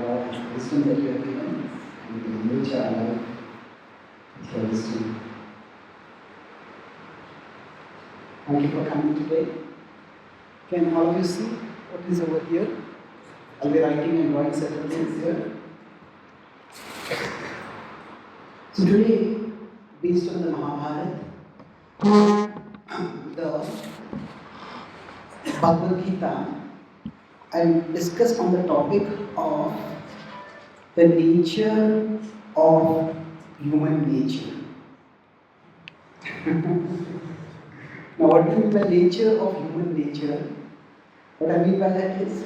lot of wisdom that you have given, and we enrich our life with your wisdom. Thank you for coming today. Can all of you see what is over here? I'll be writing and drawing certain things here. So today, based on the Mahabharata, the Bhagavad-gita, I'll discuss on the topic of the nature of human nature. Now, what do you mean by nature of human nature? What I mean by that is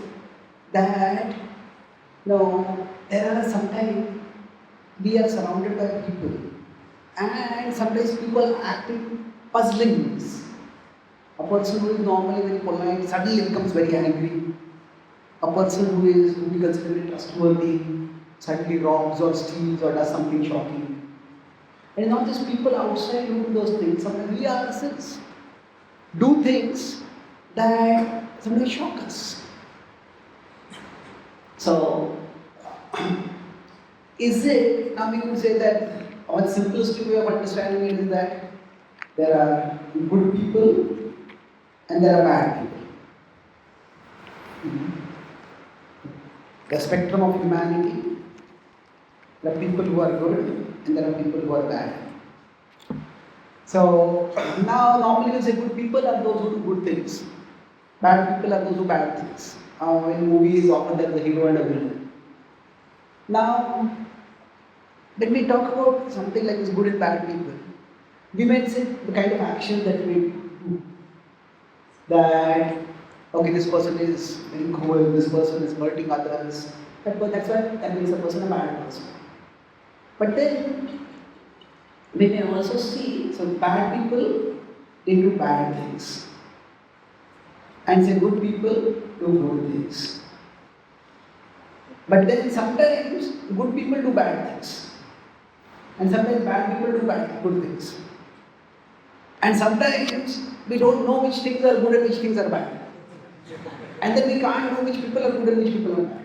that there are sometimes we are surrounded by people, and sometimes people act in puzzling ways. A person who is normally very polite suddenly becomes very angry. A person who we consider trustworthy suddenly robs or steals or does something shocking. And not just people outside who do those things, sometimes we ourselves do things that sometimes shock us. So, is it, now we could say that our simplest way of understanding it is that there are good people and there are bad people. The spectrum of humanity, there are people who are good and there are people who are bad. So now normally we say good people are those who do good things. Bad people are those who do bad things. In movies often there is a hero and a villain. Now when we talk about something like this good and bad people, we might say the kind of action that we do. That okay, this person is very cruel, this person is hurting others. That's why that makes a person a bad person. But then we may also see some bad people, they do bad things. And say good people do good things. But then sometimes good people do bad things. And sometimes bad people do good things. And sometimes we don't know which things are good and which things are bad. And then we can't know which people are good and which people are bad.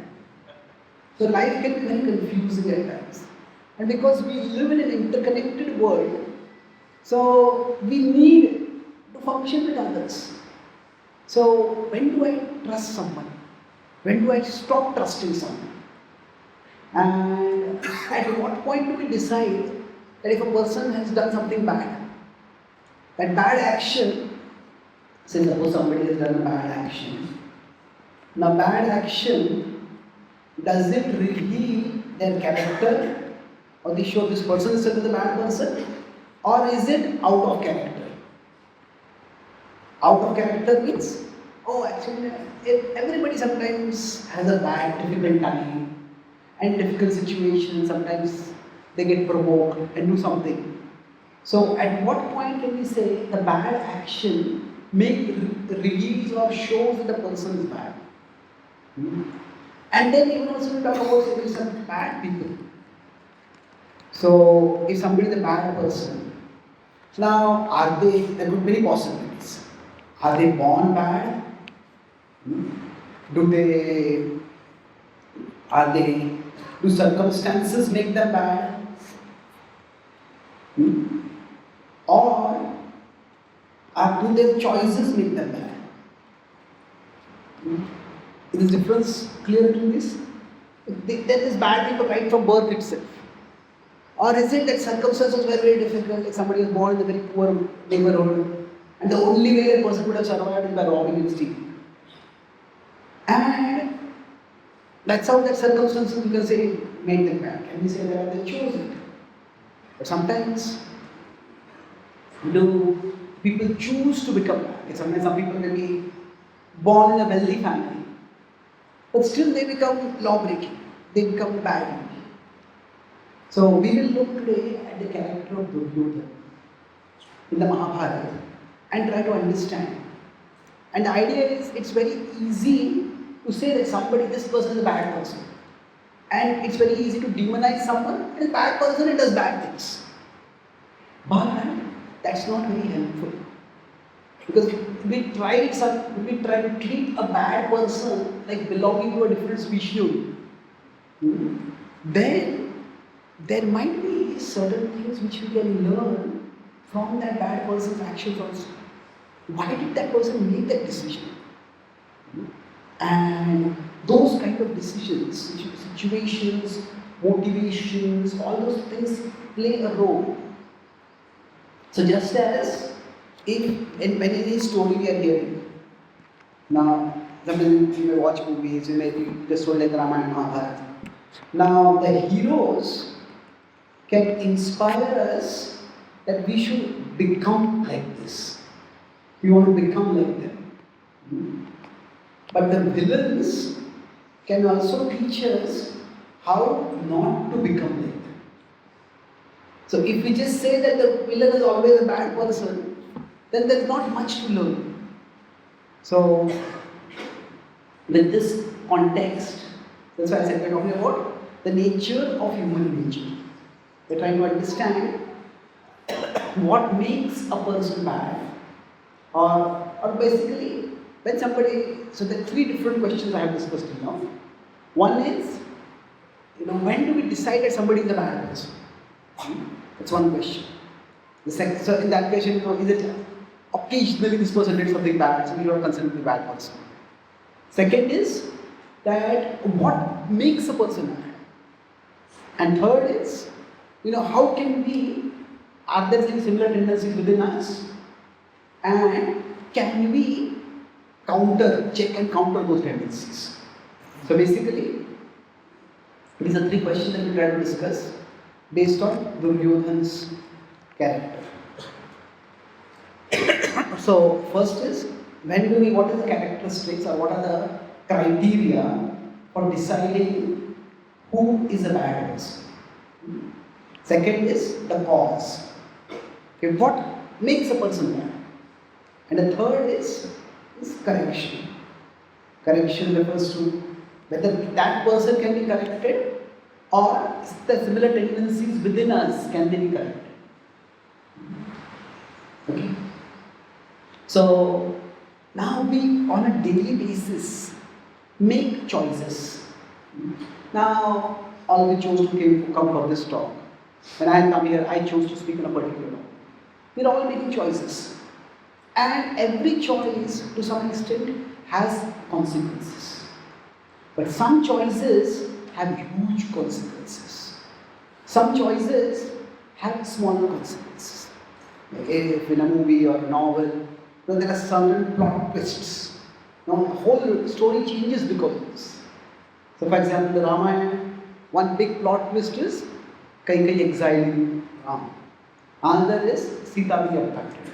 So life can be very confusing at times. And because we live in an interconnected world, so we need to function with others. So when do I trust someone? When do I stop trusting someone? And at what point do we decide that if a person has done something bad, that bad action, say suppose somebody has done a bad action. Now bad action, does it reveal their character? Or they show this person is a bad person? Or is it out of character? Out of character means, actually everybody sometimes has a bad, difficult time and difficult situation. Sometimes they get provoked and do something. So at what point can we say the bad action reveals or shows that the person is bad? And then even also we talk about some bad people. So if somebody is a bad person, now there could be many possibilities. Are they born bad? Do circumstances make them bad? Or do their choices make them bad? Is the difference clear to this? There is bad people right from birth itself. Or is it that circumstances were very difficult, like somebody was born in a very poor neighborhood, and the only way a person could have survived is by robbing and stealing. And that's how that circumstances, you can say, made them bad. Can we say that they chose it? But sometimes, do people choose to become bad? Sometimes some people may be born in a wealthy family, but still they become law-breaking. They become bad. So we will look today at the character of Duryodhana in the Mahabharata and try to understand. And the idea is, it's very easy to say that this person is a bad person. And it's very easy to demonize someone, and a bad person and does bad things. But that's not very helpful. Because we try to treat a bad person like belonging to a different species. then there might be certain things which we can learn from that bad person's actions also. Why did that person make that decision? And those kind of decisions, situations, motivations, all those things play a role. So just as when any story we are hearing, now sometimes you may watch movies, you may be just told like Rama and Mahabharata. Now the heroes can inspire us that we should become like this. We want to become like them. But the villains can also teach us how not to become like them. So if we just say that the villain is always a bad person, then there's not much to learn. So with this context, that's why I said we're talking about the nature of human nature. We're trying to understand what makes a person bad, or basically when somebody. So there are three different questions I have discussed now. One is, when do we decide that somebody is a bad person? That's one question. The second, so in that question, is it occasionally this person did something bad, so we don't consider him a bad person? Second is that what makes a person bad? And third is, how can are there any similar tendencies within us? And can we check and counter those tendencies? So basically, these are three questions that we try to discuss based on Duryodhana's character. So first is, what is the characteristics or what are the criteria for deciding who is a bad person? Second is the cause. Okay, what makes a person bad? And the third is correction. Correction refers to whether that person can be corrected or the similar tendencies within us can they be corrected. Okay. So now we on a daily basis make choices. Now all we chose to come for this talk. When I come here, I chose to speak on a particular topic. We're all making choices. And every choice, to some extent, has consequences. But some choices have huge consequences. Some choices have smaller consequences. If in a movie or a novel, there are certain plot twists. Now the whole story changes because of this. So for example, the Ramayana, one big plot twist is Kai exiling Ram. Another is Sita being abducted.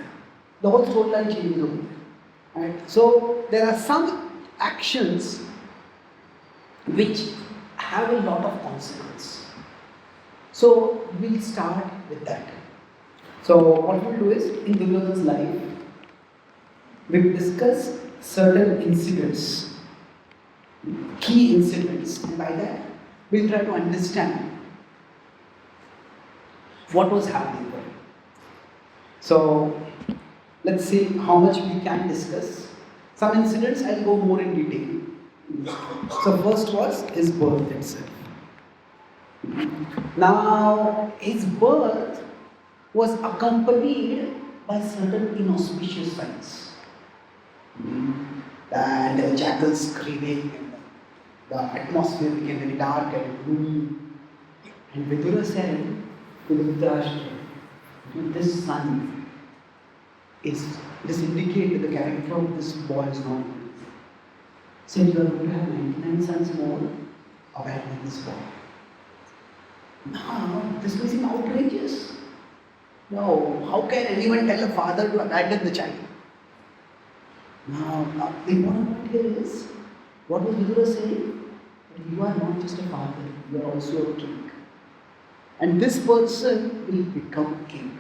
The whole storyline changes over there. Right? So there are some actions which have a lot of consequence. So we'll start with that. So what we'll do is, in Duryodhana's life, we'll discuss certain incidents, key incidents, and by that we'll try to understand what was happening there. So let's see how much we can discuss. Some incidents I'll go more in detail. So first was his birth itself. Now his birth was accompanied by certain inauspicious signs. And the jackals screaming, and the atmosphere became very dark and gloomy. And Vidura said to Dhritarashtra, this son this indicates the character of this boy is not good. Said you are going to have 99 sons more, abandon this boy. Now, this may seem outrageous. No, how can anyone tell a father to abandon the child? Now the important point here is, what was Vidura saying? That you are not just a father, you are also a king. And this person will become a king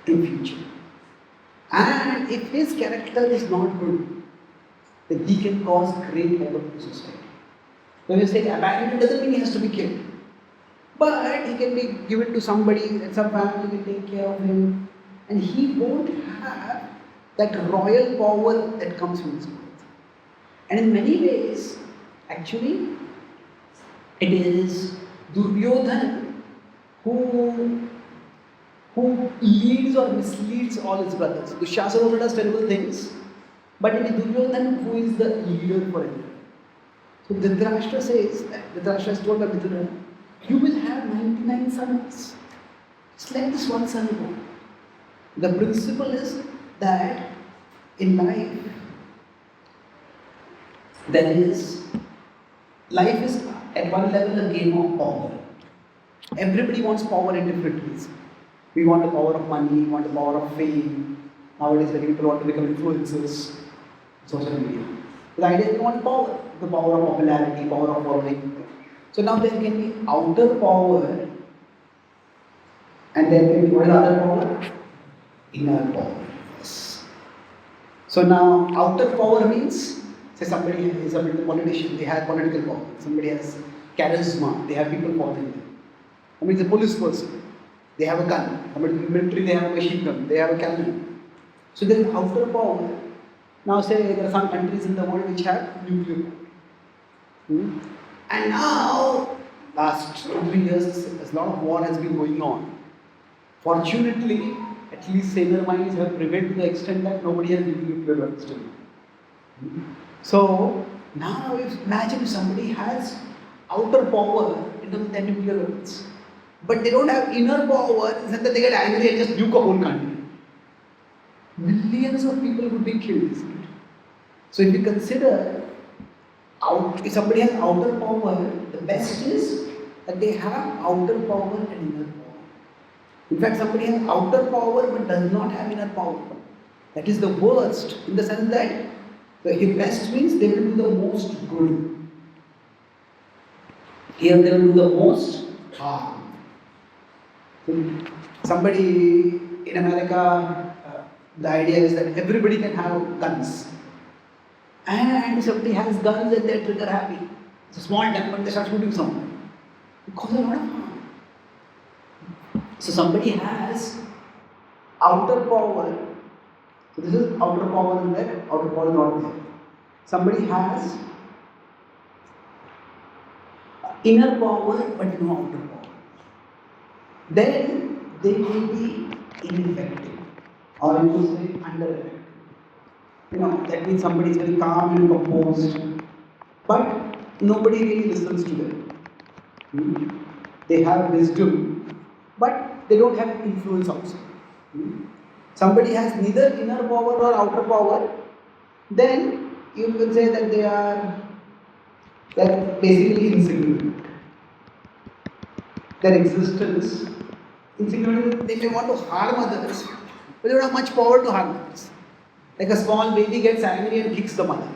in future. And if his character is not good, then he can cause great havoc to society. When you say abandoned, doesn't mean he has to be killed. But he can be given to somebody, and some family will take care of him. And he won't have that royal power that comes from his birth. And in many ways, actually, It is Duryodhana who leads or misleads all his brothers. Dushasana also does terrible things, but it is Duryodhana who is the leader for everyone. So Dhritarashtra says that Dhritarashtra is told by Vidura, you will have 99 sons. Just let this one son go. The principle is that in life, life is at one level a game of power. Everybody wants power in different ways. We want the power of money, we want the power of fame. Nowadays, many people want to become influencers, social media. The idea is they want power, the power of popularity, power of following. So now there can be outer power, and there can be what is outer power? Inner power. Yes. So now outer power means, say somebody is a politician, they have political power. Somebody has charisma, they have people following them. Somebody is a police person, they have a gun. Somebody in the military, they have a machine gun, they have a cannon. So there is outer power. Now say there are some countries in the world which have nuclear power. And now, last 2-3 years, a lot of war has been going on. Fortunately, at least saner minds have prevailed to the extent that nobody has nuclear weapons still. So now imagine if somebody has outer power in terms of their nuclear weapons, but they don't have inner power, is that they get angry and just nuke a whole country. Millions of people would be killed. So if you consider, if somebody has outer power, the best is that they have outer power and inner power. In fact, somebody has outer power but does not have inner power. That is the worst, in the sense that the best means they will do the most good. Here they will do the most harm. Somebody in America, the idea is that everybody can have guns. And somebody has guns and they're trigger happy. It's a small temper, they start shooting someone. It causes a lot of harm. So somebody has outer power. So this is outer power in there, outer power is not there. Somebody has inner power but no outer power. Then they may be ineffective, or you could say under-effective. That means somebody is very calm and composed, but nobody really listens to them. They have wisdom, but they don't have influence outside. Somebody has neither inner power or outer power, then you can say that they're basically insignificant. Their existence, insignificant, they may want to harm others, but they don't have much power to harm others. Like a small baby gets angry and kicks the mother.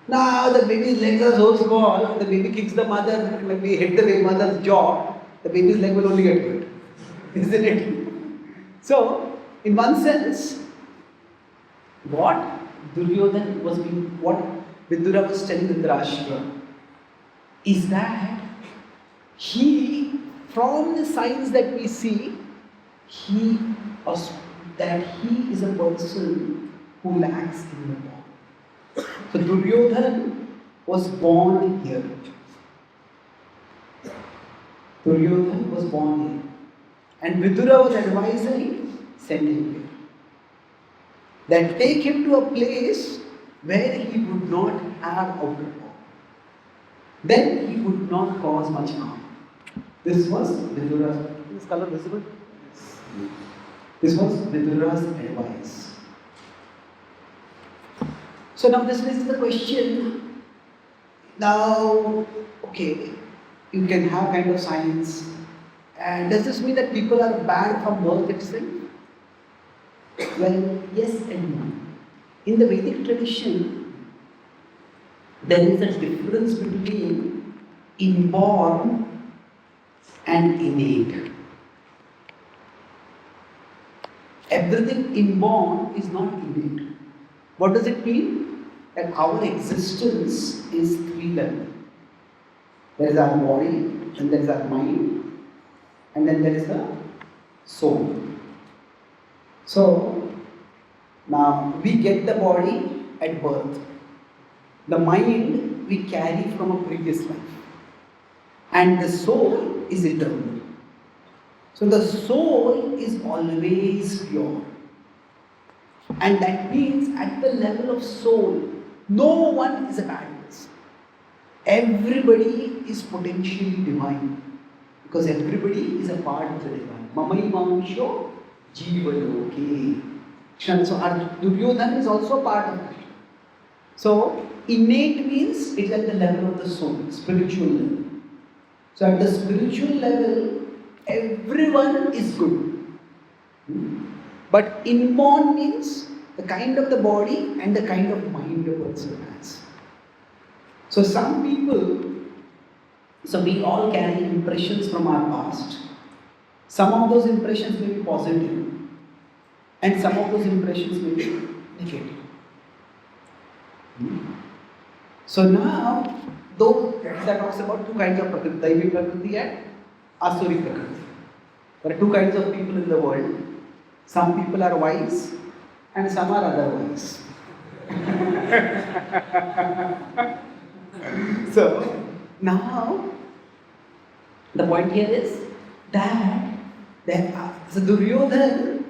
Now the baby's legs are so small, the baby kicks the mother, maybe hit the mother's jaw, the baby's leg will only get hurt. Isn't it? So, in one sense, what Duryodhana was being, what Vidura was telling Dhritarashtra is that from the signs that we see, he is a person who lacks in the power. So Duryodhana was born here. Duryodhana was born here. And Vidura was advising, send him here. That take him to a place where he would not have outer power. Then he would not cause much harm. This was Vidura's. Is this color visible? Yes. This was Vidura's advice. So now this raises the question. Now, okay, you can have kind of science. And does this mean that people are bad from birth itself? Well, yes and no. In the Vedic tradition, there is a difference between inborn and innate. Everything inborn is not innate. What does it mean? That our existence is 3 levels. There is our body, and there is our mind, and then there is the soul. So, now we get the body at birth. The mind we carry from a previous life. and the soul is eternal. So the soul is always pure. And that means at the level of soul, no one is a bad person. Everybody is potentially divine. Because everybody is a part of the divine. Mamai Mamsho Jivaloke. So our Duryodhana is also part of Krishna. So innate means it's at the level of the soul, spiritual level. So at the spiritual level, everyone is good. But inborn means the kind of the body and the kind of mind a person has. So some people, so we all carry impressions from our past. Some of those impressions may be positive and some of those impressions may be negative. So now, though that talks about two kinds of prakriti, Daivi prakriti and Asuri prakriti. There are two kinds of people in the world. Some people are wise and some are otherwise. So now the point here is that so Duryodhana,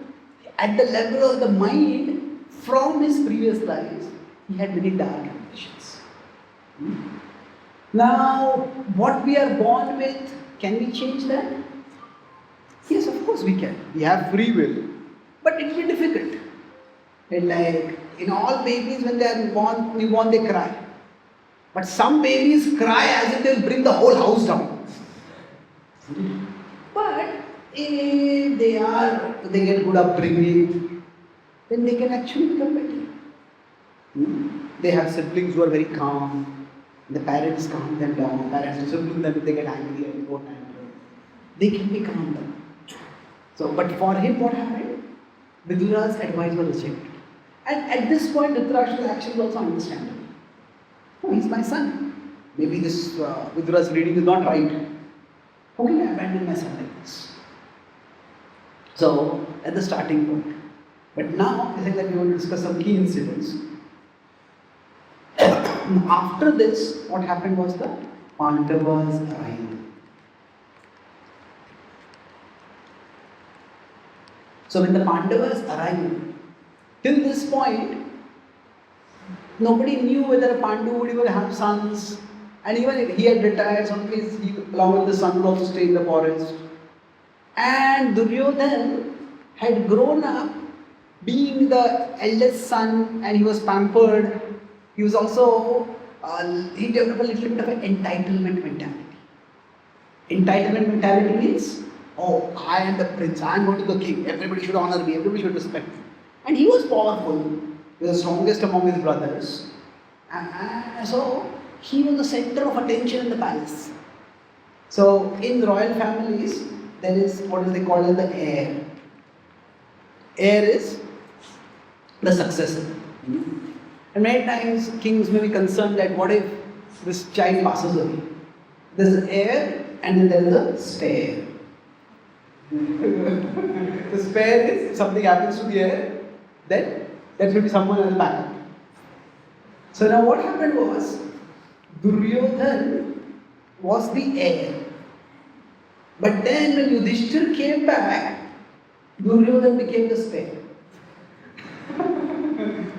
at the level of the mind, from his previous lives, he had many dark ambitions. Now, what we are born with, can we change that? Yes, of course we can. We have free will. But it will be difficult. And like in all babies, when they are born, they cry. But some babies cry as if they will bring the whole house down. But if they get good upbringing, then they can actually become better. They have siblings who are very calm. The parents calm them down. Parents discipline them if they get angry and go tantrum. They can be calm down. So, but for him, what happened? Vidura's advice was rejected. And at this point, Dhritarashtra's action was also understandable. Oh, he's my son. Maybe this Vidura's reading is not right. How can I abandon my son like this? So, at the starting point. But now, I think that we want to discuss some key incidents. After this, what happened was the Pandavas arrived. So when the Pandavas arrived, till this point, nobody knew whether a Pandu would even have sons. And even if he had retired, sometimes he, along with the son, would also stay in the forest. And Duryodhana had grown up being the eldest son, and he was pampered. He was also, he developed a little bit of an entitlement mentality. Entitlement mentality means, oh, I am the prince, I am going to the king, everybody should honor me, everybody should respect me. And he was powerful, he was the strongest among his brothers. So, he was the center of attention in the palace. So, in royal families, there is what is they call as the heir. Heir is the successor. And many times kings may be concerned that what if this child passes away? There is an heir and then there is a spare. The spare is if something happens to the heir, then there should be someone else backup. So now what happened was, Duryodhana was the heir. But then when Yudhishthir came back, Duryodhana became the spare.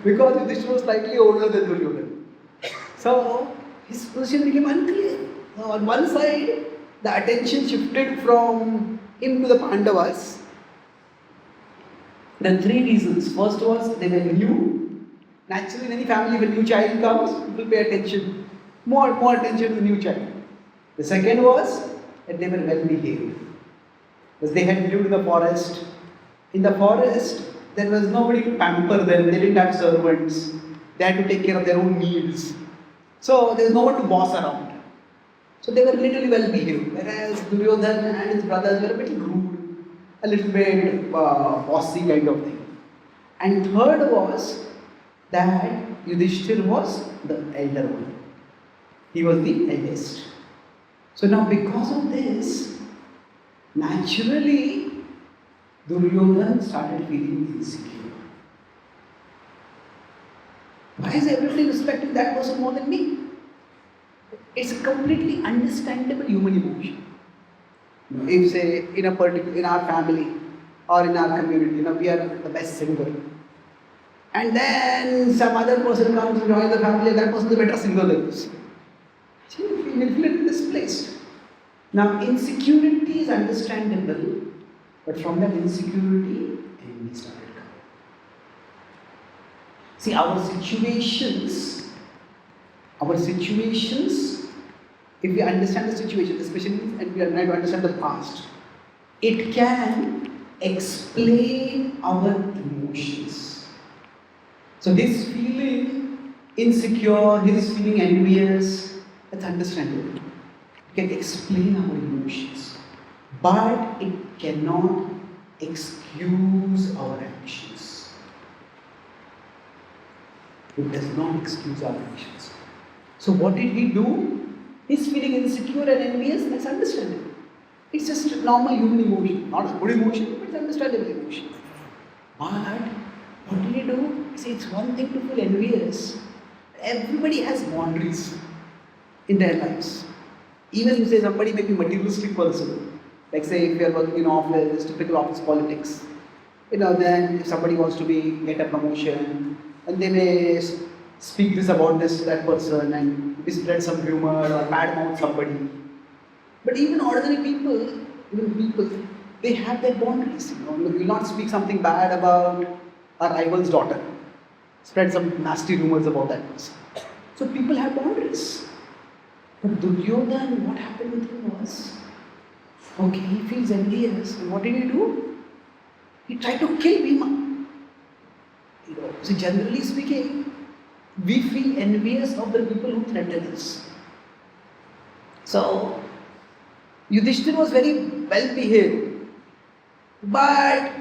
Because Yudhishthira was slightly older than Duryodhana. So his position became unclear. So on one side, the attention shifted from him to the Pandavas. There are three reasons. First was they were new. Naturally, in any family, when a new child comes, people pay attention. More attention to the new child. The second was that they were well behaved. Because they had lived in the forest. In the forest, there was nobody to pamper them, they didn't have servants, they had to take care of their own needs. So there was no one to boss around. So they were literally well behaved, whereas Duryodhana and his brothers were a bit rude, a little bit bossy kind of thing. And third was that Yudhishthir was the elder one. He was the eldest. So now because of this, naturally, Duryodhana started feeling insecure. Why is everybody respecting that person more than me? It's a completely understandable human emotion. If say in our family or in our community, we are the best singer, and then some other person comes to join the family, and that person is a better singer than us. See, we will feel displaced. Now, insecurity is understandable, but from that insecurity, envy started coming. See, our situations, if we understand the situation, especially and we are trying to understand the past, it can explain our emotions. So his feeling insecure, his feeling envious, that's understandable. It can explain our emotions, but it cannot excuse our actions. It does not excuse our actions. So what did he do? He's feeling insecure and envious, that's understandable. It's just a normal human emotion, not a good emotion, but it's understandable emotion. But what did he do? See, it's one thing to feel envious. Everybody has boundaries in their lives. Even if say somebody may be materialistic person, like say if you are working in office, typical office politics, then if somebody wants to get a promotion, and they may speak this about that person and spread some rumor or badmouth somebody. But even ordinary people, they have their boundaries. We will not speak something bad about our rival's daughter, spread some nasty rumors about that person. So people have boundaries. But Duryodhana, what happened with him was, okay, he feels envious. And what did he do? He tried to kill Bhima. So generally speaking, we feel envious of the people who threaten us. So Yudhishthira was very well behaved, but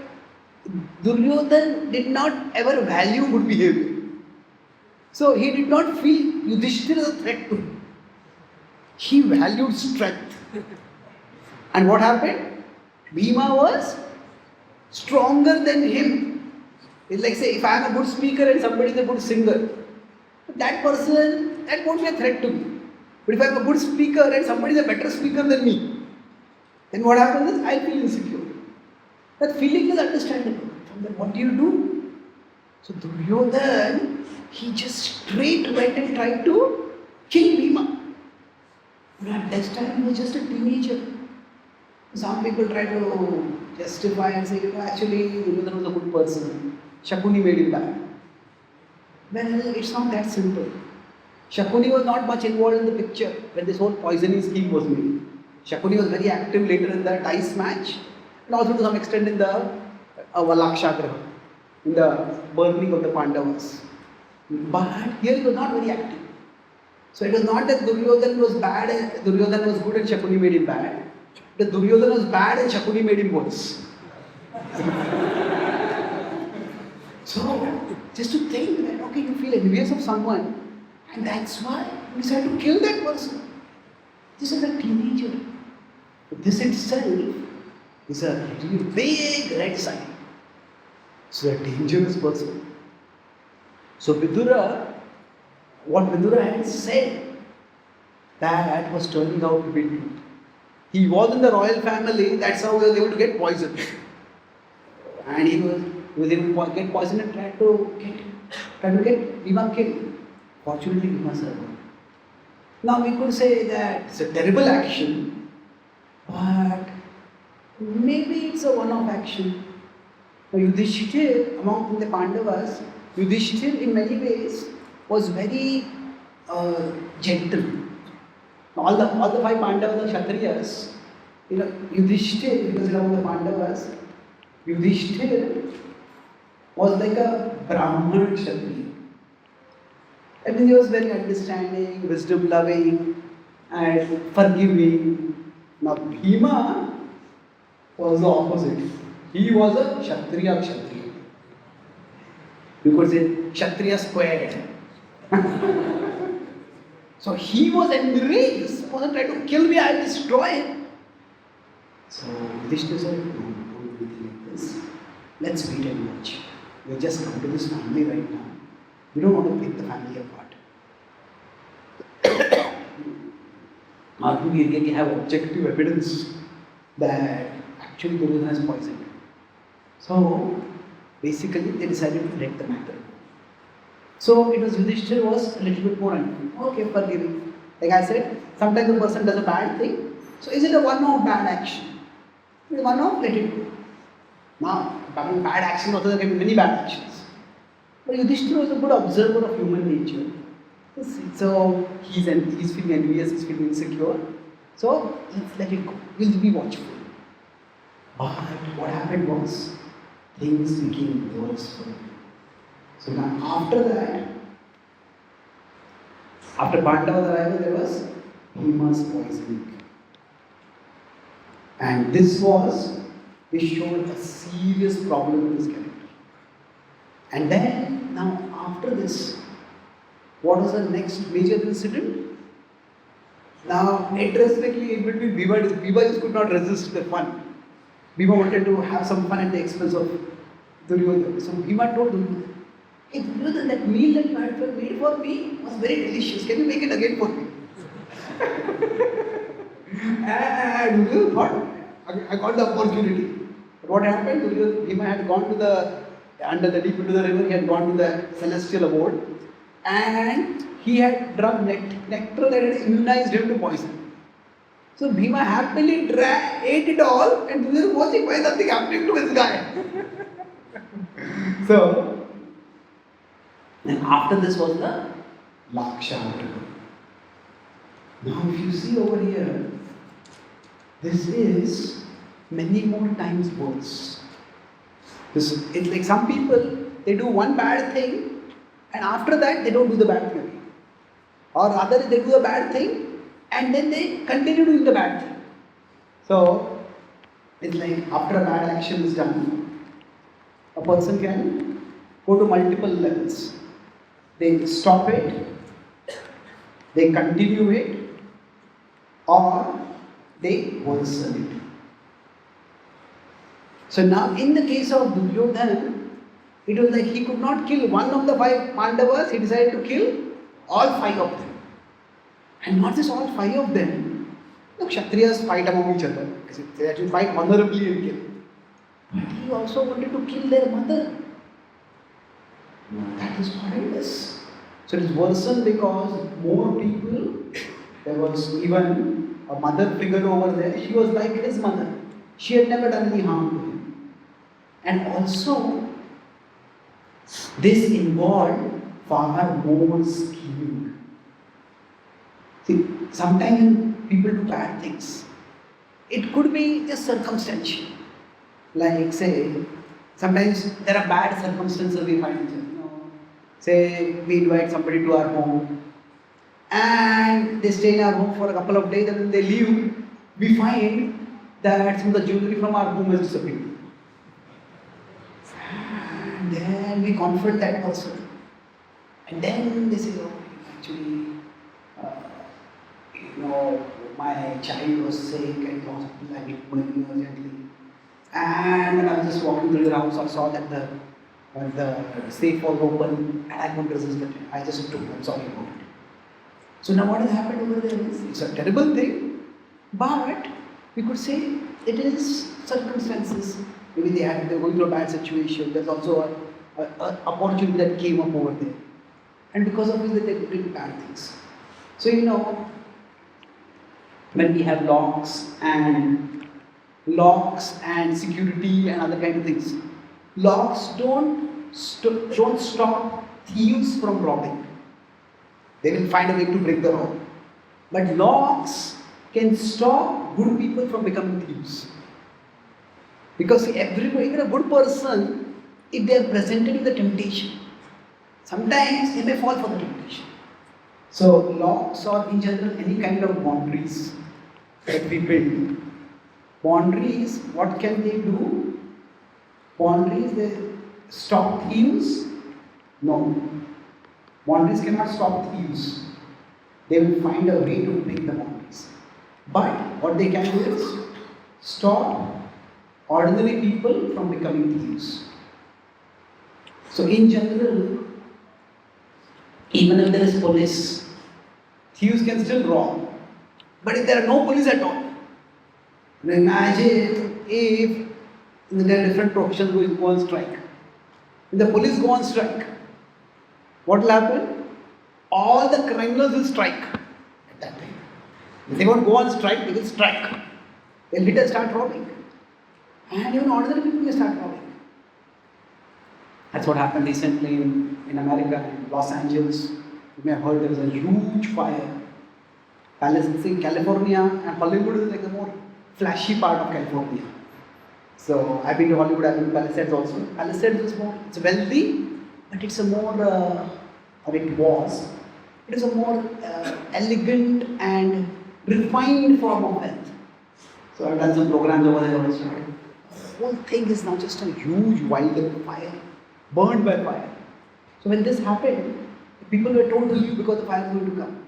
Duryodhana did not ever value good behavior. So he did not feel Yudhishthira as a threat to him. He valued strength. And what happened? Bhima was stronger than him. It's like say if I am a good speaker and somebody is a good singer, that person, that won't be a threat to me. But if I am a good speaker and somebody is a better speaker than me, then what happens is I feel insecure. That feeling is understandable. Then what do? So Duryodhana, he just straight went and tried to kill Bhima. But at that time he was just a teenager. Some people try to justify and say, actually Duryodhana was a good person. Shakuni made him bad. Well, it's not that simple. Shakuni was not much involved in the picture when this whole poisoning scheme was made. Shakuni was very active later in the dice match and also to some extent in the Valakshagraha, in the burning of the Pandavas. But here he was not very active. So it was not that Duryodhana was bad and Duryodhana was good and Shakuni made him bad. That Duryodhana was bad and Shakuni made him worse. So, just to think that, okay, you feel envious of someone and that's why you decide to kill that person. This is a teenager. But this itself is a really big red sign. So a dangerous person. So Vidura, what Vidura had said, that was turning out to be true. He was in the royal family, that's how he was able to get poisoned. And he was able to get poisoned and tried to get Bhima killed. Fortunately, Bhima survived. Now we could say that it's a terrible action, but maybe it's a one-off action. Yudhishthira, among the Pandavas, Yudhishthira in many ways was very gentle. All the five Pandavas are Kshatriyas. Yudhishthira, because among the Pandavas, Yudhishthira was like a Brahman Kshatriya. I mean, he was very understanding, wisdom loving, and forgiving. Now, Bhima was the opposite. He was a Kshatriya. You could say Kshatriya squared. So he was enraged. This person tried to kill me, I'll destroy him. So Yudhishthira said, no, don't do anything like this. Let's wait and watch. We have just come to this family right now. We don't want to break the family apart. Arjun Girge have objective evidence that actually Duryodhana is poisoned. So basically they decided to let the matter. So it was Yudhishthira was a little bit more okay, forgiving. Like I said, sometimes the person does a bad thing. So is it a one-off bad action? If it is one-off, let it go. Now, bad action also there can be many bad actions. But Yudhishthira was a good observer of human nature. So he's feeling envious, he's feeling insecure. So let's let it go. We'll be watchful. But what happened was things became worse for him. So now after that, after Pandava's arrival, there was Bhima's poisoning. And this showed a serious problem with this character. And then, now after this, what was the next major incident? Now, interestingly, in between Bhima just could not resist the fun. Bhima wanted to have some fun at the expense of Duryodhana. So Bhima told Duryodhana, hey Duryodhana, that meal that you had made for me was very delicious. Can you make it again for me? And Duryodhana thought, I got the opportunity. But what happened? Bhima had gone to under the deep into the river, he had gone to the celestial abode, and he had drunk nectar that had immunized him to poison. So Bhima happily ate it all, and Duryodhana was watching, why nothing happening to this guy? So, and after this was the Laksha. Now if you see over here, this is many more times worse. It's like some people, they do one bad thing and after that they don't do the bad thing again. Or rather they do a bad thing and then they continue doing the bad thing. So, it's like after a bad action is done, a person can go to multiple levels. They stop it, they continue it, or they worsen it. So now in the case of Duryodhana, it was like he could not kill one of the 5 Pandavas, he decided to kill all 5 of them. And not just all 5 of them, the Kshatriyas fight among each other. They actually fight honorably and kill. But he also wanted to kill their mother. That is horrendous. So it is worsened because more people, there was even a mother figure over there, she was like his mother. She had never done any harm to him. And also, this involved far more scheming. See, sometimes when people do bad things, it could be just circumstantial. Like say, sometimes there are bad circumstances we find. Say we invite somebody to our home and they stay in our home for a couple of days and then they leave. We find that some of the jewelry from our home has disappeared. And then we confront that person. And then they say, oh, actually, my child was sick and hospital, I need money urgently. And when I was just walking through the house, I saw that the safe was open and I couldn't resist it. I just took, I'm sorry about it. So now what has happened over there is, it's a terrible thing, but we could say it is circumstances. Maybe they're going through a bad situation. There's also an opportunity that came up over there. And because of this, they did bad things. So when we have locks and security and other kind of things, locks don't stop thieves from robbing. They will find a way to break the law. But locks can stop good people from becoming thieves. Because everybody, even a good person, if they are presented with the temptation, sometimes they may fall for the temptation. So locks or in general any kind of boundaries that we build. Boundaries, what can they do? Boundaries, they stop thieves? No. Boundaries cannot stop thieves. They will find a way to break the boundaries. But what they can do is stop ordinary people from becoming thieves. So in general, even if there is police, thieves can still rob. But if there are no police at all, now imagine if there are different professions who go on strike. If the police go on strike, what will happen? All the criminals will strike at that time. If they won't go on strike, they will strike. They'll hit and start robbing. And even ordinary people will start robbing. That's what happened recently in America, in Los Angeles. You may have heard there was a huge fire. California and Hollywood is like the more flashy part of California. So I've been to Hollywood, I've been to Palisades also. Palisades is more, it's wealthy, but it's a more, it is a more elegant and refined form of wealth. So I've done some programs over there also. The whole thing is now just a huge wild fire, burned by fire. So when this happened, people were told to leave because the fire was going to come.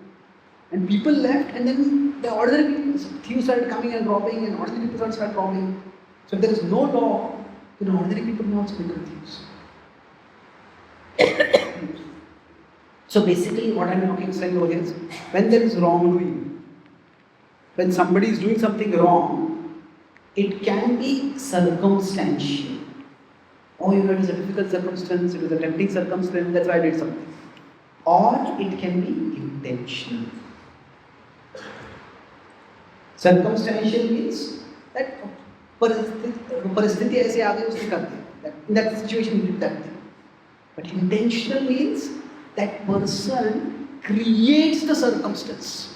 And people left, and then the ordinary people, thieves started coming and robbing, and ordinary people started robbing. So if there is no law, then ordinary people may also become thieves. So basically what I am saying over here is, when there is wrongdoing, when somebody is doing something wrong, it can be circumstantial. Oh, it is a difficult circumstance, it is a tempting circumstance, that's why I did something. Or it can be intentional. Circumstantial means that परिस्थिति ऐसे आ गई उसने कर दिया. In that situation he did that thing. But intentional means that person creates the circumstance.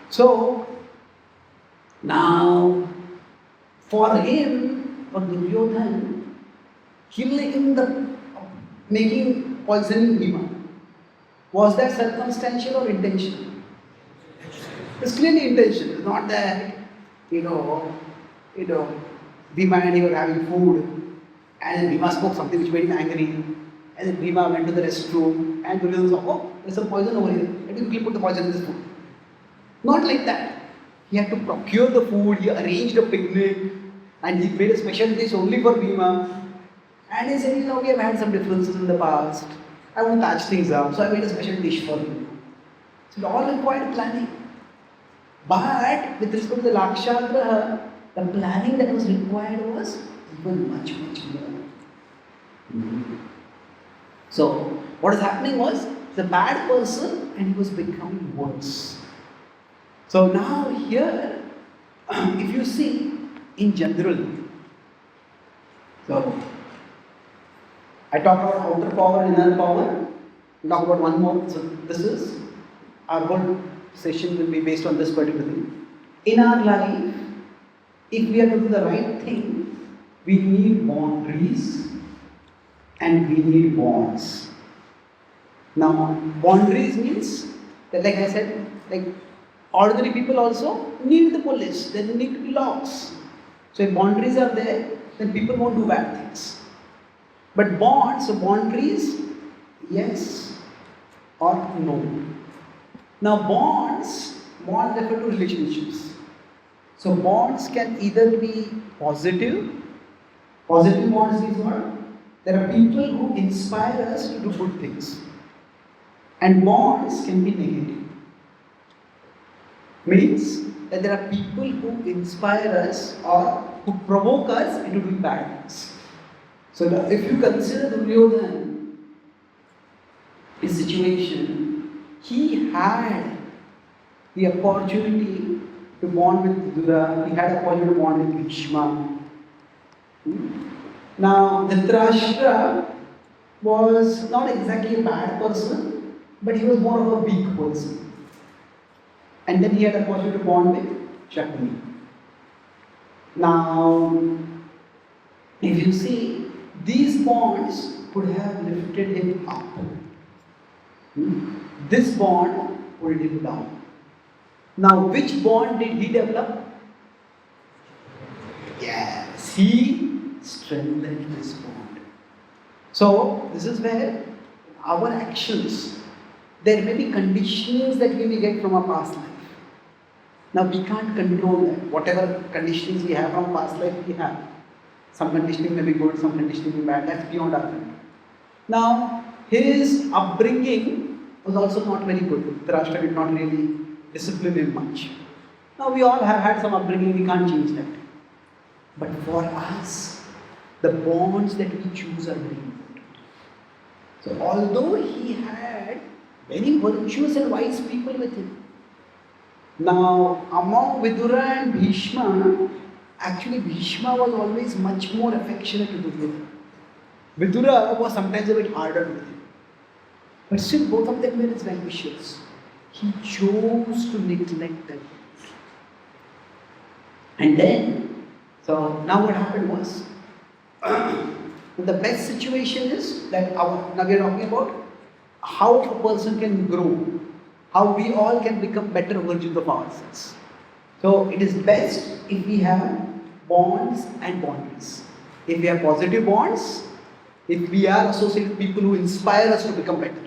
So now for him, for Duryodhan, killing making poisoning Bhima, was that circumstantial or intentional? It's clearly intentional. It's not that, Bhima and he were having food, and Bhima spoke something which made him angry, and then Bhima went to the restroom, and Duryodhan said, oh, there's some poison over here, let me quickly put the poison in this food. Not like that. He had to procure the food, he arranged a picnic, and he made a special dish only for Bhima. And he said, we have had some differences in the past, I want to patch things up, so I made a special dish for you. So it all required planning. But with respect to the Lakshyagraha, the planning that was required was even much, much more. So what is happening was, the bad person and he was becoming worse. So now here, if you see in general, so I talked about outer power and inner power. We'll talk about one more. So this is, our whole session will be based on this particular thing. In our life, if we are to do the right thing, we need boundaries and we need bonds. Now, boundaries means that, like I said, like ordinary people also need the police, there need to be laws. So if boundaries are there, then people won't do bad things. But bonds, so boundaries, yes or no. Now bonds refer to relationships. So bonds can either be positive. Positive bonds means what? There are people who inspire us to do good things. And bonds can be negative. Means that there are people who inspire us or who provoke us into doing bad things. So now if you consider Duryodhan, his situation, he had the opportunity to bond with Dura, he had the opportunity to bond with Bhishma. Now, Dhritarashtra was not exactly a bad person, but he was more of a weak person. And then he had the opportunity to bond with Shakuni. Now, if you see, these bonds could have lifted him up. This bond pulled him down. Now, which bond did he develop? Yes, he strengthened this bond. So, this is where our actions, there may be conditionings that we may get from our past life. Now, we can't control that. Whatever conditionings we have from past life, we have. Some conditioning may be good, some conditioning may be bad. That's beyond our control. Now, his upbringing was also not very good. Dhritarashtra did not really discipline him much. Now we all have had some upbringing, we can't change that. But for us, the bonds that we choose are very important. So although he had very virtuous and wise people with him, now among Vidura and Bhishma, actually Bhishma was always much more affectionate to Vidura. Vidura was sometimes a bit harder with him. But still both of them were his well-wishers. He chose to neglect them. And then, so now what happened was, the best situation is that now we are talking about how a person can grow, how we all can become better versions of ourselves. So it is best if we have bonds and boundaries. If we have positive bonds, if we are associated with people who inspire us to become better.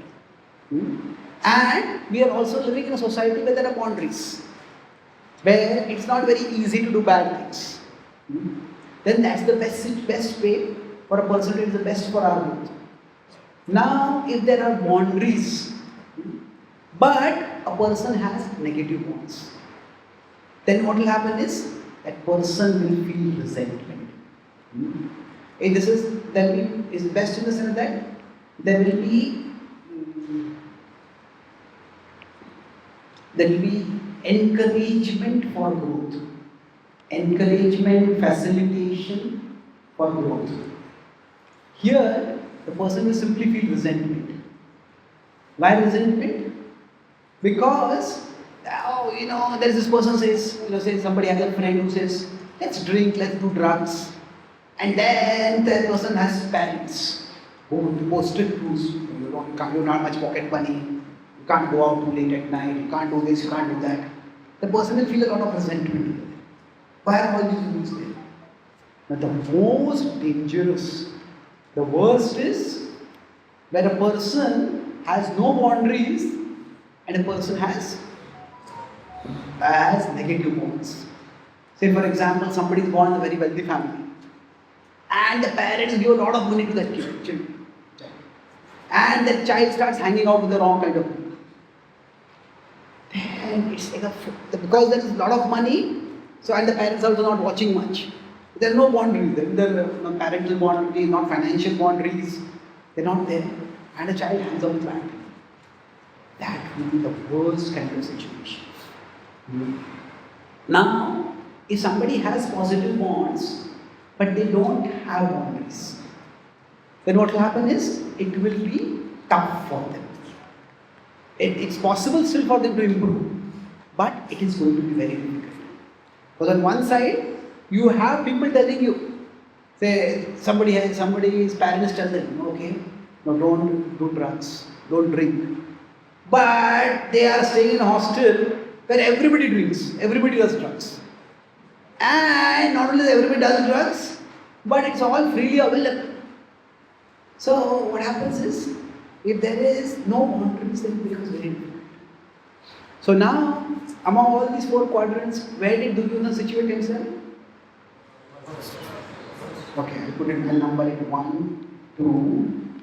And we are also living in a society where there are boundaries, where it's not very easy to do bad things. Then that's the best way for a person to do the best for our growth. Now, if there are boundaries, but a person has negative bonds, then what will happen is that person will feel resentment. And this is best in the sense that there will be encouragement for growth, encouragement, facilitation for growth. Here, the person will simply feel resentment. Why resentment? Because, there is this person says, somebody has a friend who says, let's drink, let's do drugs. And then that person has parents who strict rules. You don't have much pocket money, you can't go out too late at night, you can't do this, you can't do that. The person will feel a lot of resentment. Why are all these rules there? Now the most dangerous, the worst is where a person has no boundaries and a person has negative bonds. Say for example, somebody is born in a very wealthy family and the parents give a lot of money to that child. And that child starts hanging out with the wrong kind of people. Then it's like because there is a lot of money, so and the parents are also not watching much. There are no boundaries. There are no parental boundaries, not financial boundaries. They're not there. And a child hangs out with bad people. That will be the worst kind of situation. Now, if somebody has positive bonds, but they don't have boundaries, then what will happen is, it will be tough for them. It's possible still for them to improve, but it is going to be very difficult. Because on one side, you have people telling you, say somebody's parents tell them, okay, no, don't do drugs, don't drink. But they are staying in a hostel where everybody drinks, everybody does drugs. And not only everybody does drugs, but it's all freely available. So what happens is, if there is no boundaries, then it becomes very difficult. So now, among all these four quadrants, where did Duryodhana situate himself? Okay, I put it in number it 1, 2,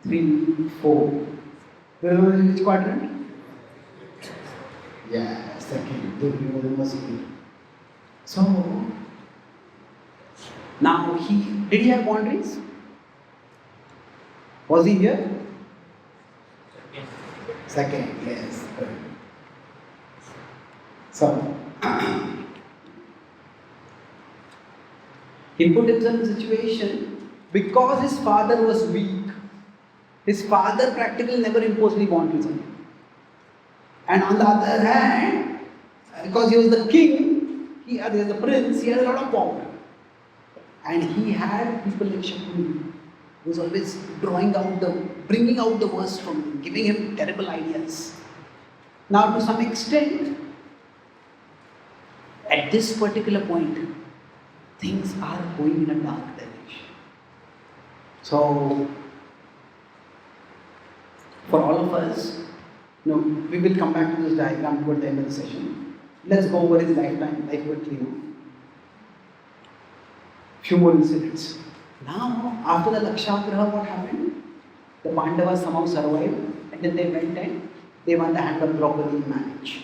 3, 4. Duryodhana in which quadrant? Yeah, second. Duryodhana was here. So, now did he have boundaries? Was he here? Second, yes. So, he put himself in a situation because his father was weak. His father practically never imposed any boundaries on him. And on the other hand, because he was the king, he was the prince, he had a lot of power. And he had people like Shakuni, who was always bringing out the worst from him, giving him terrible ideas. Now, to some extent, at this particular point, things are going in a dark direction. So, for all of us, we will come back to this diagram toward the end of the session. Let's go over his life quickly now. Few more incidents. Now, after the Lakshagraha, what happened? The Pandavas somehow survived, and then they went and they won the hand of Draupadi in marriage.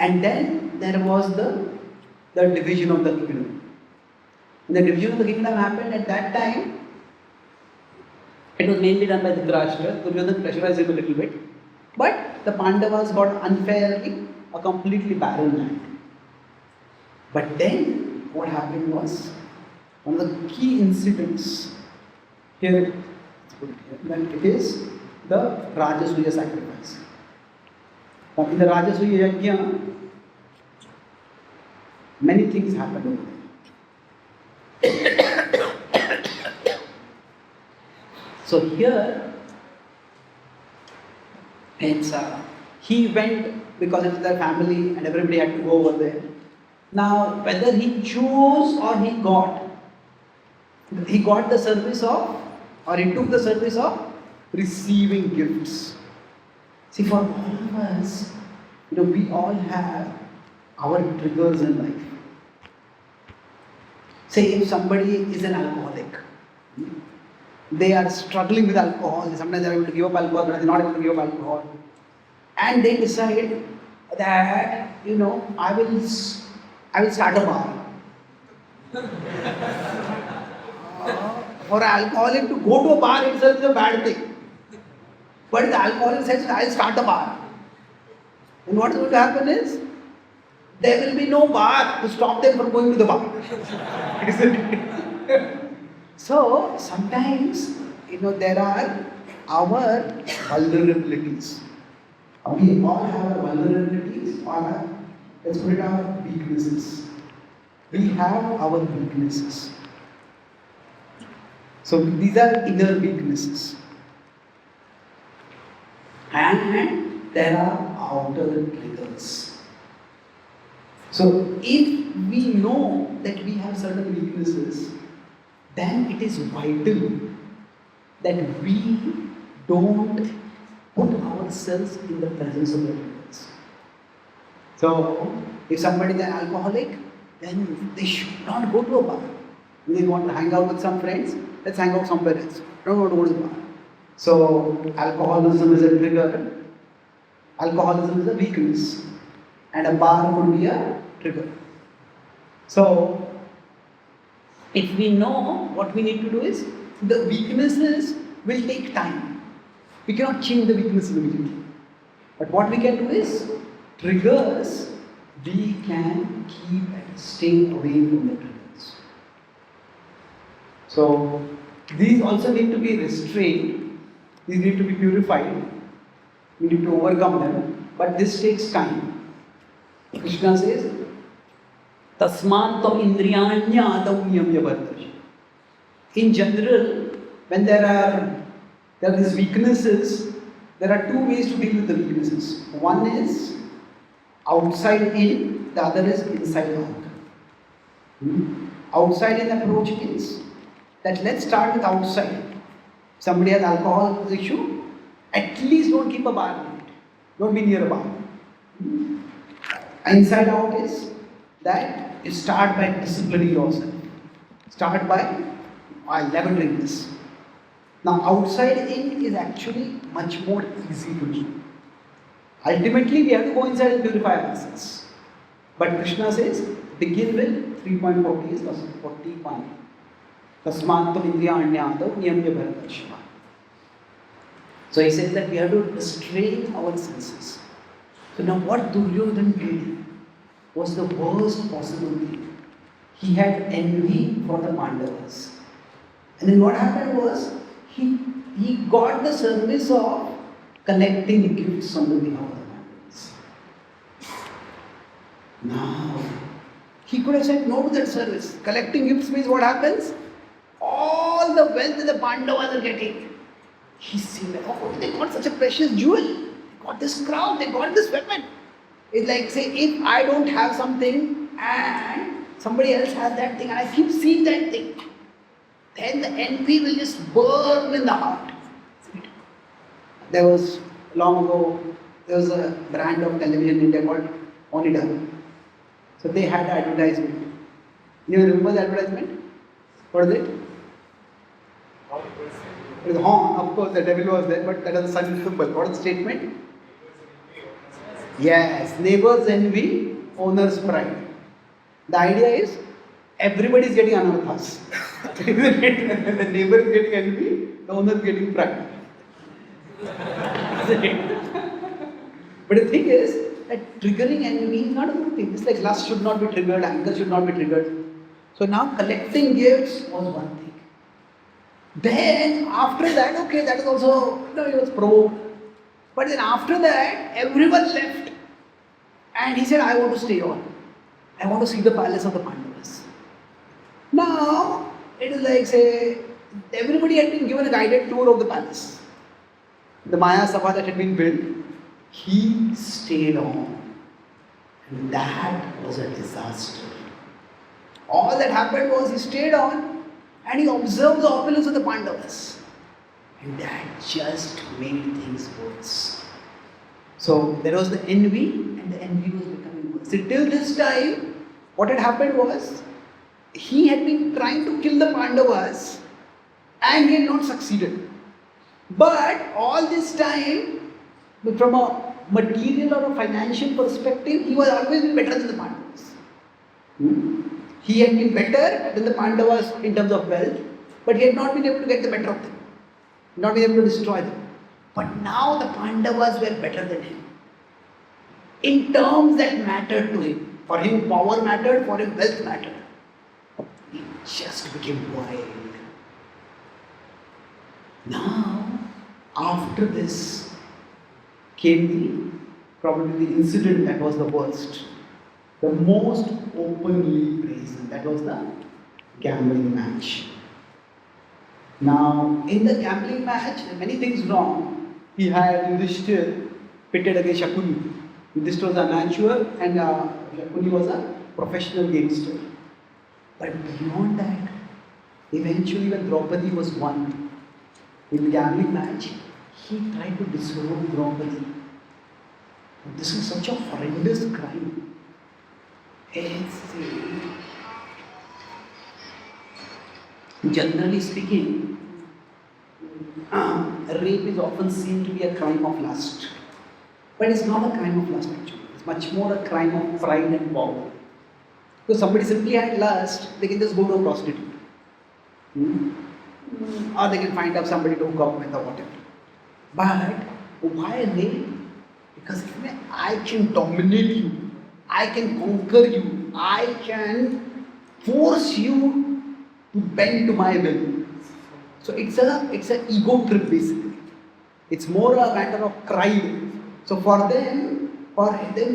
And then there was the division of the kingdom. When the division of the kingdom happened at that time, it was mainly done by Dhritarashtra. Duryodhana pressurized him a little bit. But the Pandavas got unfairly a completely barren land. But then what happened was, one of the key incidents here, then it is the Rajasuya sacrifice. Now in the Rajasuya Yajna, many things happened over there. So here, it's he went because it's their family and everybody had to go over there. Now, whether he chose or he got the service of, or he took the service of receiving gifts. See, for all of us, we all have our triggers in life. Say, if somebody is an alcoholic, they are struggling with alcohol, sometimes they are able to give up alcohol, but they are not able to give up alcohol. And they decide that, I will start a bar. For an alcoholic to go to a bar itself is a bad thing. But the alcoholic says, I'll start a bar. And what is going to happen is, there will be no bar to stop them from going to the bar. So, sometimes, there are our vulnerabilities. We all have our vulnerabilities, or let's put it our weaknesses. We have our weaknesses. So, these are inner weaknesses. And there are outer triggers. So, if we know that we have certain weaknesses, then it is vital that we don't put ourselves in the presence of the triggers. So, if somebody is an alcoholic, then they should not go to a bar. If they want to hang out with some friends, let's hang out somewhere else. Don't want to go to the bar. So, alcoholism is a trigger, alcoholism is a weakness, and a bar could be a trigger. So, if we know, what we need to do is, the weaknesses will take time. We cannot change the weaknesses immediately. But what we can do is, triggers, we can keep and stay away from the triggers. So, these also need to be restrained, these need to be purified, we need to overcome them, but this takes time. Krishna says, Tasmantam indriyanya adam niyamya bhartash. In general, when there are these weaknesses, there are two ways to deal with the weaknesses. One is outside in, the other is inside out. Outside in approach means that let's start with outside. Somebody has alcohol issue, at least don't keep a bar in it. Don't be near a bar. Inside out is that you start by disciplining yourself. Start by, I'll never drink this. Now, outside in is actually much more easy to do. Ultimately, we have to go inside and purify ourselves. But Krishna says, begin with 3.40 is 41. Tasmantam indriyanyadav niyamya bharatashva. So he says that we have to restrain our senses. So now what Duryodhana did was the worst possible thing. He had envy for the Pandavas. And then what happened was, he got the service of collecting gifts on the behalf of the Pandavas. Now, he could have said no to that service. Collecting gifts means what happens? All the wealth that the Pandavas are getting. He seen that, oh, they got such a precious jewel. They got this crown, they got this weapon. It's like, say, if I don't have something and somebody else has that thing and I keep seeing that thing, then the envy will just burn in the heart. There was, long ago, there was a brand of television in India called Onida. So they had advertisement. You remember the advertisement? What is it? It is horn, of course the devil was there, but that is the sun symbol. What is the statement? Yes, neighbors envy, owners pride. The idea is everybody is getting anarthas. Isn't it? The neighbor is getting envy, the owner is getting pride. Isn't it? But the thing is that triggering envy is not a good thing. It's like lust should not be triggered, anger should not be triggered. So now collecting gifts was one thing. Then after that, okay, that is also, he was provoked. But then after that, everyone left. And he said, I want to stay on. I want to see the palace of the Pandavas. Now, it is like, say, everybody had been given a guided tour of the palace. The Maya Sabha that had been built, he stayed on. And that was a disaster. All that happened was he stayed on and he observed the opulence of the Pandavas. And that just made things worse. So there was the envy, and the envy was becoming worse. See, till this time, what had happened was, he had been trying to kill the Pandavas and he had not succeeded. But all this time, from a material or a financial perspective, he was always been better than the Pandavas. He had been better than the Pandavas in terms of wealth, but he had not been able to get the better of them. Not been able to destroy them. But now the Pandavas were better than him. In terms that mattered to him. For him power mattered, for him wealth mattered. He just became wild. Now, after this came probably the incident that was the worst. The most openly praised. That was the gambling match. Now, in the gambling match, many things wrong. He had Yudhishthir pitted against Shakuni. Yudhishthir was an amateur and Shakuni was a professional gamester. But beyond that, eventually when Draupadi was won in the gambling match, he tried to disrobe Draupadi. This is such a horrendous crime. Generally speaking, rape is often seen to be a crime of lust. But it's not a crime of lust actually. It's much more a crime of pride and power. Because somebody simply had lust, they can just go to a prostitute. Or they can find out somebody to hook up with or whatever. But why rape? Because I can dominate you. I can conquer you. I can force you to bend to my will. So it's an ego trip basically. It's more a matter of pride. So for them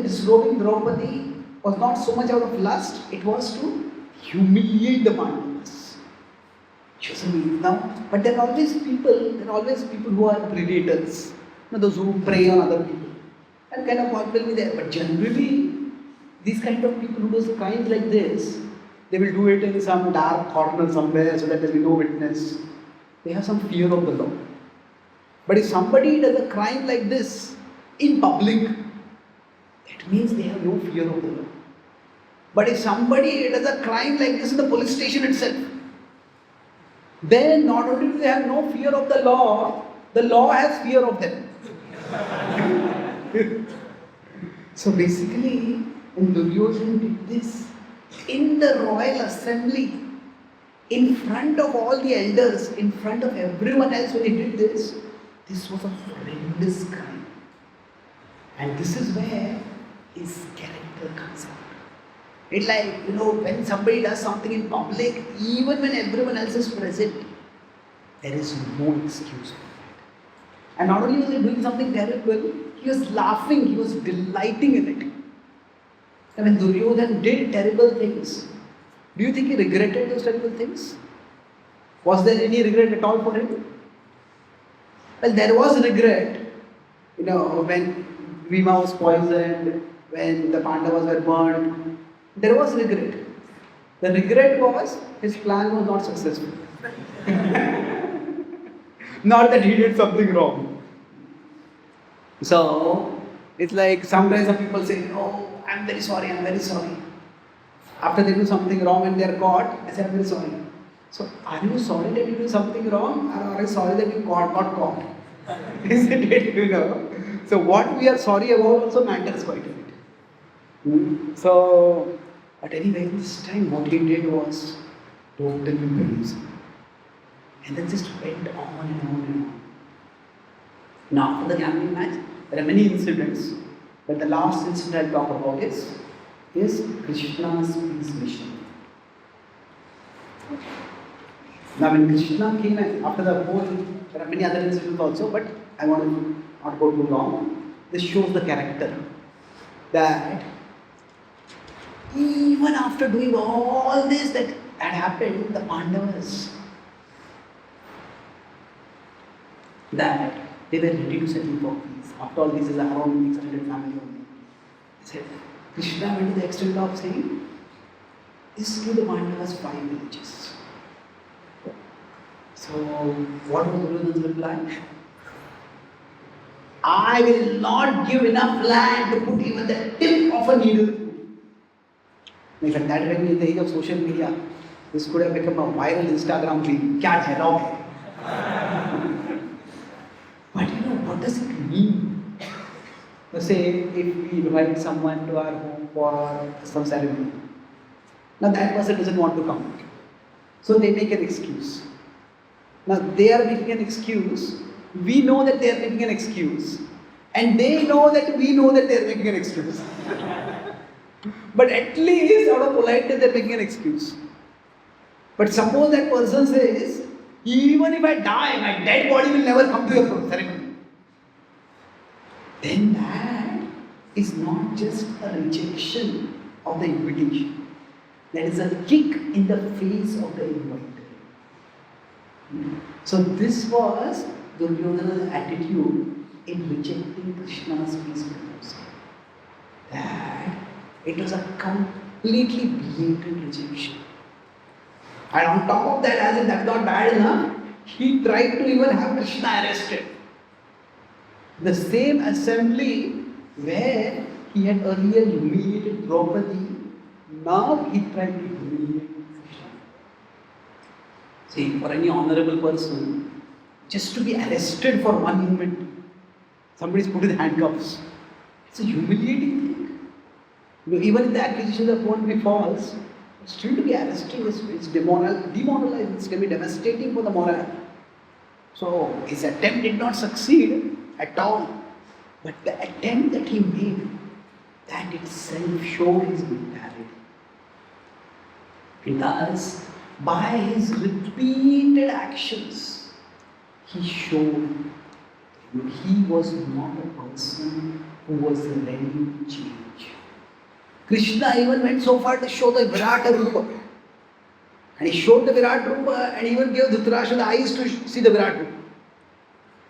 disrobing Draupadi was not so much out of lust, it was to humiliate the Pandavas. Now, but there are always people who are predators. Those who prey on other people. That kind of part will be there. But generally, these kind of people who do crimes like this, they will do it in some dark corner somewhere so that there will be no witness. They have some fear of the law. But if somebody does a crime like this in public, it means they have no fear of the law. But if somebody does a crime like this in the police station itself, then not only do they have no fear of the law has fear of them. So basically, when Duryodhana did this, in the royal assembly, in front of all the elders, in front of everyone else when he did this was a horrendous crime. And this is where his character comes out. It's like, when somebody does something in public, even when everyone else is present, there is no excuse for that. And not only was he doing something terrible, he was laughing, he was delighting in it. And when Duryodhana did terrible things, do you think he regretted those terrible things? Was there any regret at all for him? Well, there was regret. When Bhima was poisoned, when the Pandavas were burned, there was regret. The regret was his plan was not successful. Not that he did something wrong. So, it's like sometimes some people say, "Oh, I'm very sorry. After they do something wrong and they are caught, they say, "I'm very sorry." So, are you sorry that you did something wrong, or are you sorry that you got caught? Isn't it, So what we are sorry about also matters quite a bit. So, but anyway, this time what he did was totally crazy. And then just went on and on and on. Now, for the gambling match, there are many incidents, but the last incident I'll talk about is Krishna's peace mission. Now, when Krishna came after the whole, there are many other incidents also, but I want to not go too long. This shows the character that even after doing all this that had happened, the Pandavas, that they were ready to settle for peace. After all, this is around 600 family only. He said, Krishna went to the extent of saying, give the Pandavas 5 villages. So, what was Duryodhana's reply? I will not give enough land to put even the tip of a needle. In fact, that when in the age of social media, this could have become a viral Instagram reel. Kya dialogue hai? But what does it mean? Let's say if we invite someone to our home for some ceremony. Now that person doesn't want to come. So they make an excuse. Now they are making an excuse. We know that they are making an excuse. And they know that we know that they are making an excuse. But at least out of politeness they are making an excuse. But suppose that person says, even if I die, my dead body will never come to your ceremony. Then that is not just a rejection of the invitation. That is a kick in the face of the inviter. So this was Duryodhana's attitude in rejecting Krishna's peace proposal. That it was a completely blatant rejection. And on top of that, as if that's not bad enough, he tried to even have Krishna arrested. The same assembly where he had earlier humiliated Draupadi, now he tried to humiliate Krishna. See, for any honorable person, just to be arrested for 1 moment, somebody's put in handcuffs. It's a humiliating thing. Even if the accusation of won't be false, still to be arrested is demoralizing, it's going to be devastating for the morale. So his attempt did not succeed at all. But the attempt that he made, that itself showed his mentality. Thus, by his repeated actions, he showed he was not a person who was ready to change. Krishna even went so far to show the Virata Rupa. And he showed the Virata Rupa and even gave Dhritarashtra the eyes to see the Virata Rupa.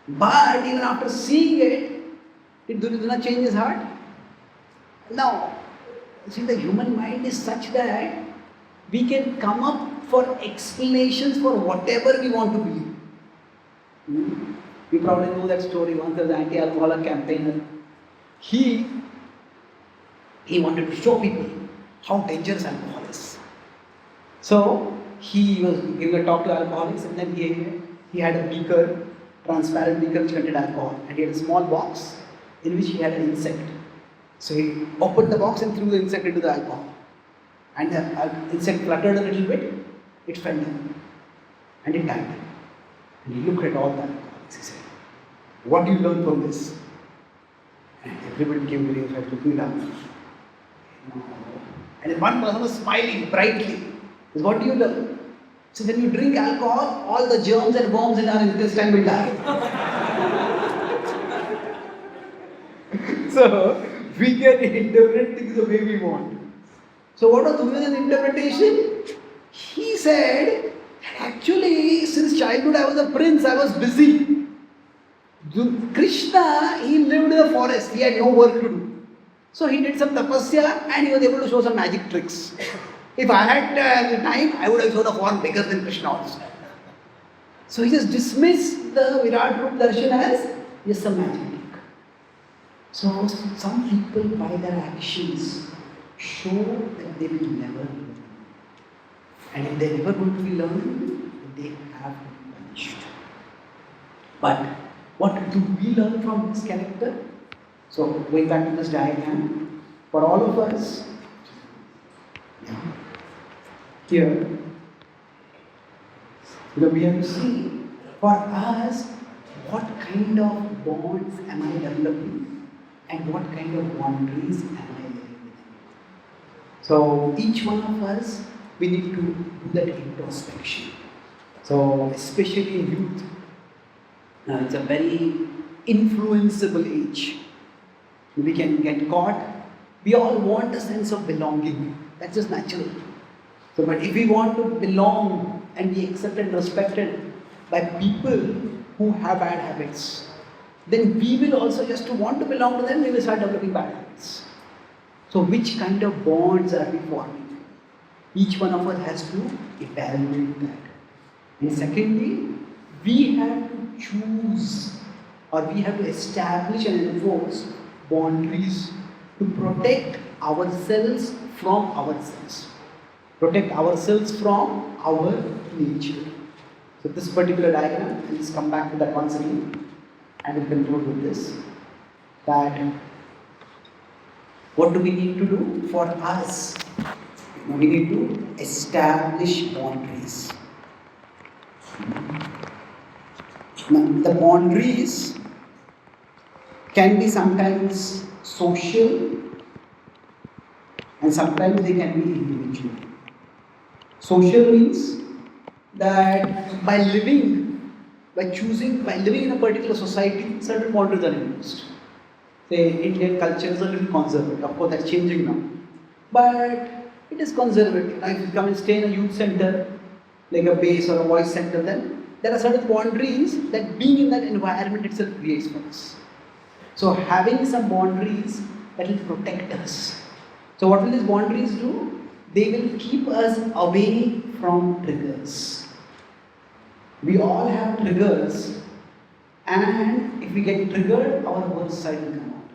But even after seeing it, did Duryodhana change his heart? No. See, the human mind is such that we can come up for explanations for whatever we want to believe. You probably know that story. Once there was an anti-alcoholic campaigner. He wanted to show people how dangerous alcohol is. So he was giving a talk to alcoholics, and then he had a beaker, transparent beaker which contained alcohol, and he had a small box in which he had an insect. So he opened the box and threw the insect into the alcohol. And the insect fluttered a little bit, it fell down, and it died. And he looked at all the alcoholics. He said, "What do you learn from this?" And everybody became very afraid, looking down. And then one person was smiling brightly. Says, "What do you learn?" So when you drink alcohol, all the germs and worms in our intestine will die. So we can interpret things the way we want. So what was Duryodhana's interpretation? He said, actually, since childhood I was a prince, I was busy. Krishna, he lived in the forest, he had no work to do. So he did some tapasya and he was able to show some magic tricks. If I had time, I would have shown a form bigger than Krishna also. So he just dismissed the Virat Rup Darshan as just some magic trick. So some people by their actions show that they will never learn. And if they're never going to be learned, they have to be punished. But What do we learn from this character? So going back to this diagram, for all of us, here, we have to see for us what kind of bonds am I developing and what kind of boundaries am I living within. So each one of us, we need to do that introspection. So especially in youth, it's a very influenceable age. We can get caught. We all want a sense of belonging. That's just natural. So, but if we want to belong and be accepted and respected by people who have bad habits, then we will also just to want to belong to them, we will start developing bad habits. So which kind of bonds are we forming? Each one of us has to evaluate that. And secondly, we have to choose or we have to establish and enforce boundaries to protect ourselves from ourselves. Protect ourselves from our nature. So this particular diagram, I'll just come back to that once again and we'll conclude with this. That what do we need to do for us? We need to establish boundaries. Now, the boundaries can be sometimes social and sometimes they can be individual. Social means that by living in a particular society, certain boundaries are imposed. Say, Indian culture is a little conservative. Of course, that's changing now. But it is conservative. Now, if you come and stay in a youth center, like a base or a voice center, then there are certain boundaries that being in that environment itself creates for us. So, having some boundaries that will protect us. So, what will these boundaries do? They will keep us away from triggers. We all have triggers, and if we get triggered, our worst side will come out.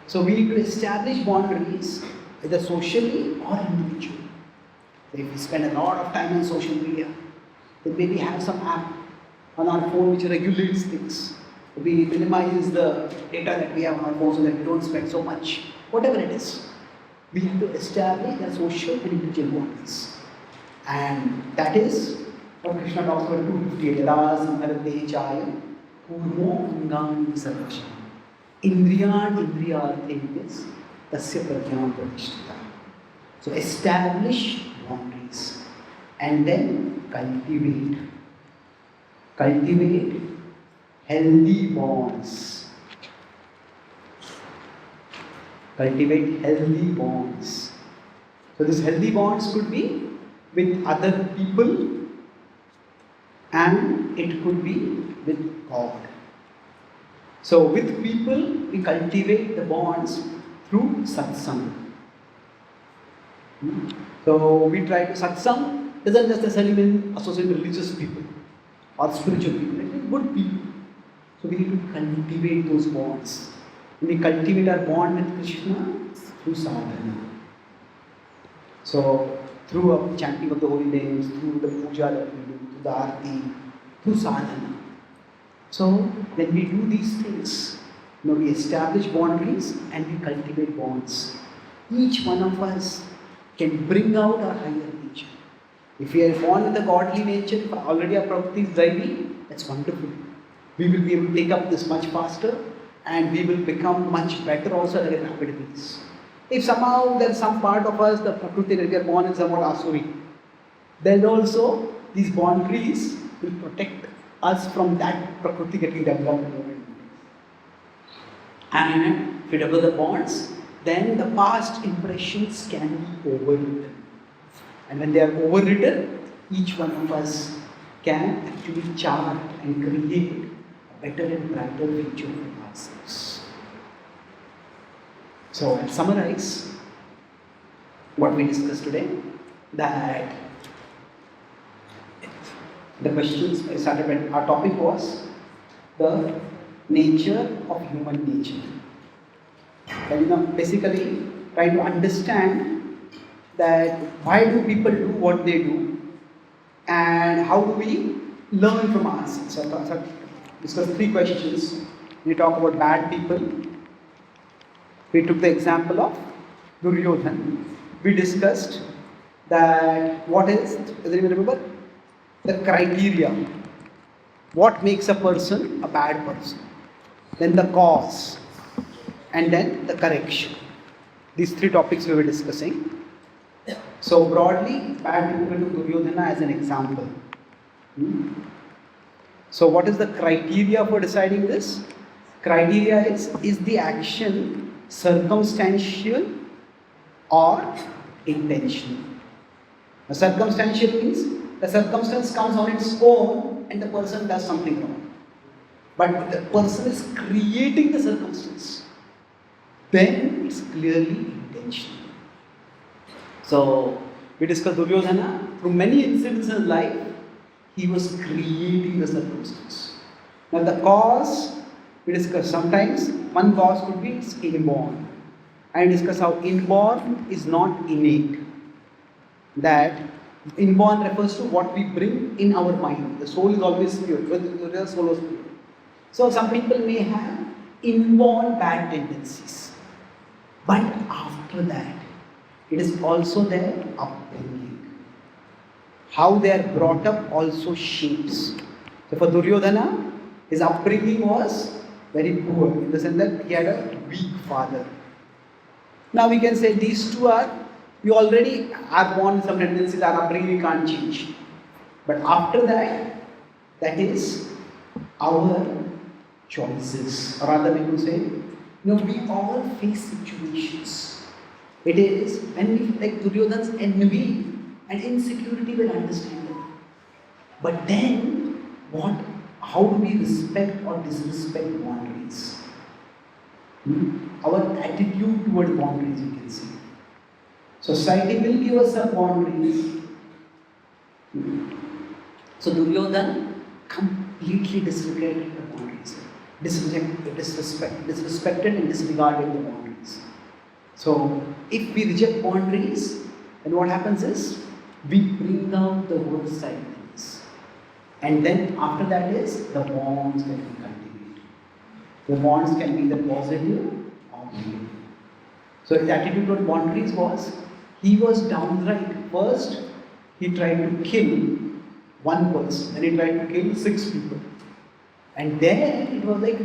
So we need to establish boundaries, either socially or individually. If we spend a lot of time on social media, then maybe have some app on our phone which regulates things. We minimize the data that we have on our phone so that we don't spend so much. Whatever it is, we have to establish the social and individual boundaries. And that is what Krishna talks about 258. Yada samharate chaya purmo angani sarvasham. Indriyan indriyarthes tasya pragyam pratishtita. So establish boundaries and then cultivate healthy bonds. Cultivate healthy bonds. So these healthy bonds could be with other people and it could be with God. So with people, we cultivate the bonds through satsang. So we try to satsang doesn't just necessarily mean associate with religious people or spiritual people. It means good people. So we need to cultivate those bonds. We cultivate our bond with Krishna through sadhana. So through a chanting of the holy names, through the puja that we do, through the arti, through sadhana. So when we do these things, we establish boundaries and we cultivate bonds. Each one of us can bring out our higher nature. If we are born with a godly nature, if already our prakriti is Daivi, that's wonderful. We will be able to take up this much faster and we will become much better also at a rapid pace. If somehow there is some part of us, the prakriti that we are born in somewhat asuri, then also these boundaries will protect us from that prakriti getting developed. And if we develop the bonds, then the past impressions can be overwritten. And when they are overwritten, each one of us can actually chart and create a better and brighter future for ourselves. So I'll summarize what we discussed today, that the questions I started with, our topic was the nature of human nature. And basically trying to understand that why do people do what they do and how do we learn from ourselves. So discussed 3 questions. When we talk about bad people, we took the example of Duryodhan. We discussed that does anyone remember? The criteria. What makes a person a bad person? Then the cause, and then the correction. These 3 topics we were discussing. So broadly, bad people took Duryodhana as an example. So what is the criteria for deciding this? Criteria is the action circumstantial or intentional? The circumstantial means the circumstance comes on its own and the person does something wrong. But the person is creating the circumstance. Then it's clearly intentional. So we discussed Duryodhana. Through many incidents in life, he was creating the circumstance. Now the cause, we discussed sometimes one cause could be inborn. I discuss how inborn is not innate. That inborn refers to what we bring in our mind. The soul is always pure. The soul is pure. So some people may have inborn bad tendencies. But after that, it is also their upbringing. How they are brought up also shapes. So for Duryodhana, his upbringing was very poor in the sense that he had a weak father. Now we can say these two we already are born with some tendencies, our upbringing can't change. But after that, that is our choices. Or rather, we could say, we all face situations. It is when we like Duryodhana's envy and insecurity will understand it. But then, how do we respect or disrespect boundaries? Our attitude toward boundaries, you can see. Society will give us some boundaries. So Duryodhana completely disregarded the boundaries. Disrespected and disregarded the boundaries. So if we reject boundaries, then what happens is we bring out the worst side of things. And then after that is the bonds can be cultivated. The bonds can be either positive or negative. So his attitude toward boundaries was, he was downright. First, he tried to kill one person, then he tried to kill 6 people. And then it was like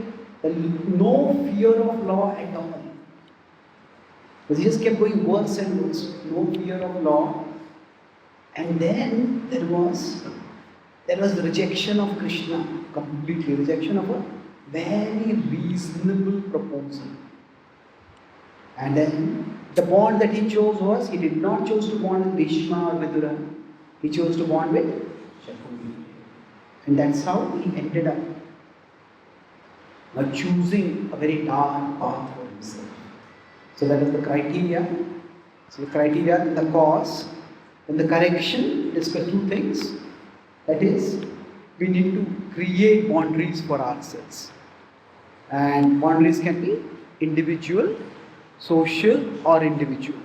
no fear of law at all. But he just kept going worse and worse, no fear of law. And then there was the rejection of Krishna, completely rejection of a very reasonable proposal. And then the bond that he chose was, he did not choose to bond with Bhishma or Vidura. He chose to bond with Shakuni. And that's how he ended up choosing a very dark path for himself. So that is the criteria. So the criteria, then the cause, then the correction, discuss 2 things. That is, we need to create boundaries for ourselves. And boundaries can be individual, social or individual.